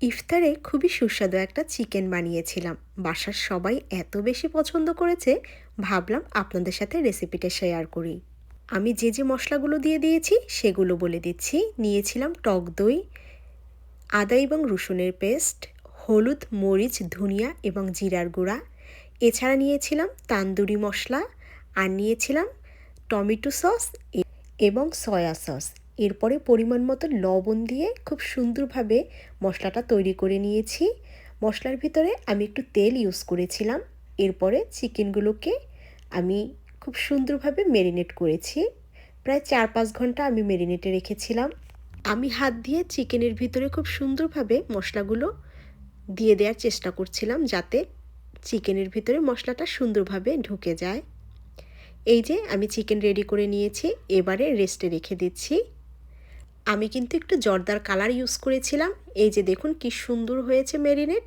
ইফতারে খুবই সুস্বাদু একটা চিকেন বানিয়েছিলাম। বাসার সবাই এত বেশি পছন্দ করেছে, ভাবলাম আপনাদের সাথে রেসিপিটা শেয়ার করি। আমি যে যে মশলাগুলো দিয়ে দিয়েছি সেগুলো বলে দিচ্ছি। নিয়েছিলাম টক দই, আদা এবং রসুনের পেস্ট, হলুদ, মরিচ, ধনিয়া এবং জিরার গুঁড়া। এছাড়া নিয়েছিলাম তান্দুরি মশলা, আর নিয়েছিলাম টমেটো সস এবং সয়া সস। এরপরে পরিমাণ মতো লবণ দিয়ে খুব সুন্দরভাবে মশলাটা তৈরি করে নিয়েছি। মশলার ভিতরে আমি একটু তেল ইউজ করেছিলাম। এরপরে চিকেনগুলোকে আমি খুব সুন্দরভাবে ম্যারিনেট করেছি। প্রায় 4-5 ঘন্টা আমি ম্যারিনেটে রেখেছিলাম। আমি হাত দিয়ে চিকেনের ভিতরে খুব সুন্দরভাবে মশলাগুলো দিয়ে দেওয়ার চেষ্টা করছিলাম, যাতে চিকেনের ভিতরে মশলাটা সুন্দরভাবে ঢুকে যায়। এই যে আমি চিকেন রেডি করে নিয়েছি, এবারে রেস্টে রেখে দিচ্ছি। আমি কিন্তু একটু জর্দার কালার ইউজ করেছিলাম। এই যে দেখুন কি সুন্দর হয়েছে ম্যারিনেট।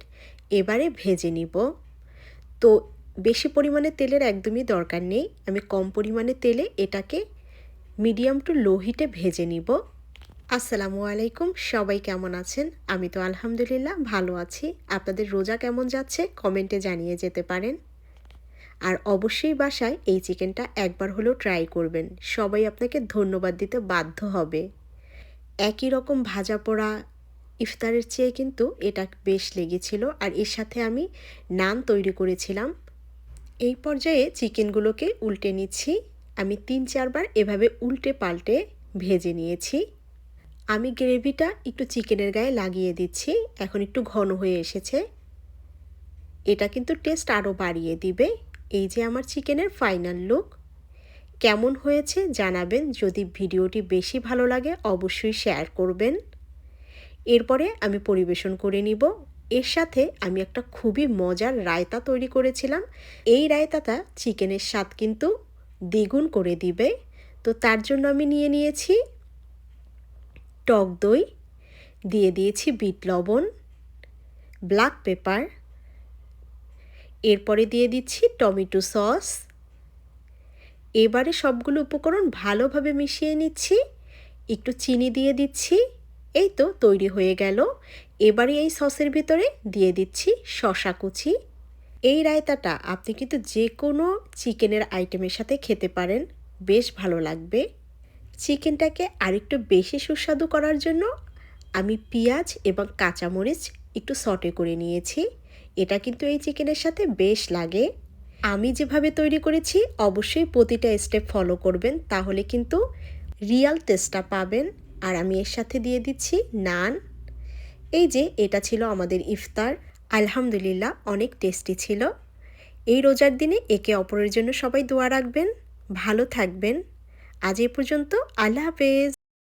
এবারে ভেজে নিব। তো বেশি পরিমাণে তেলের একদমই দরকার নেই। আমি কম পরিমাণে তেলে এটাকে মিডিয়াম টু লো হিটে ভেজে নিব। আসসালামু আলাইকুম, সবাই কেমন আছেন? আমি তো আলহামদুলিল্লাহ ভালো আছি। আপনাদের রোজা কেমন যাচ্ছে কমেন্টে জানিয়ে যেতে পারেন। আর অবশ্যই বাসায় এই চিকেনটা একবার হলেও ট্রাই করবেন। সবাই আপনাকে ধন্যবাদ দিতে বাধ্য হবে। একই রকম ভাজা পোড়া ইফতারের চেয়ে কিন্তু এটা বেশ লেগেছিল। আর এর সাথে আমি নান তৈরি করেছিলাম। এই পর্যায়ে চিকেনগুলোকে উল্টে নিচ্ছি। আমি 3-4 বার এভাবে উল্টে পাল্টে ভেজে নিয়েছি। আমি গ্রেভিটা একটু চিকেনের গায়ে লাগিয়ে দিচ্ছি। এখন একটু ঘন হয়ে এসেছে। এটা কিন্তু টেস্ট আরও বাড়িয়ে দিবে। এই যে আমার চিকেনের ফাইনাল লুক। কেমন হয়েছে জানাবেন। যদি ভিডিওটি বেশি ভালো লাগে অবশ্যই শেয়ার করবেন। এরপরে আমি পরিবেশন করে নিব। এর সাথে আমি একটা খুবই মজার রায়তা তৈরি করেছিলাম। এই রায়তাটা চিকেনের স্বাদ কিন্তু দ্বিগুণ করে দিবে। তো তার জন্য আমি নিয়েছি টক দই, দিয়ে দিয়েছি বিট লবণ, ব্ল্যাক পেপার, এরপরে দিয়ে দিচ্ছি টমেটো সস। এবারে সবগুলো উপকরণ ভালোভাবে মিশিয়ে নিচ্ছি। একটু চিনি দিয়ে দিচ্ছি। এই তো তৈরি হয়ে গেল। এবারে এই সসের ভিতরে দিয়ে দিচ্ছি শসা কুচি। এই রায়তাটা আপনি কিন্তু যে কোনো চিকেনের আইটেমের সাথে খেতে পারেন, বেশ ভালো লাগবে। চিকেনটাকে আরেকটু বেশি সুস্বাদু করার জন্য আমি পেঁয়াজ এবং কাঁচামরিচ একটু সটে করে নিয়েছি। এটা কিন্তু এই চিকেনের সাথে বেশ লাগে। আমি যেভাবে তৈরি করেছি অবশ্যই প্রতিটা স্টেপ ফলো করবেন, তাহলে কিন্তু রিয়াল টেস্টটা পাবেন। আর আমি এর সাথে দিয়ে দিচ্ছি নান। এই যে এটা ছিল আমাদের ইফতার। আলহামদুলিল্লাহ অনেক টেস্টি ছিল। এই রোজার দিনে একে অপরের জন্য সবাই দোয়া রাখবেন। ভালো থাকবেন। আজ এ পর্যন্ত। আল্লাহ হাফেজ।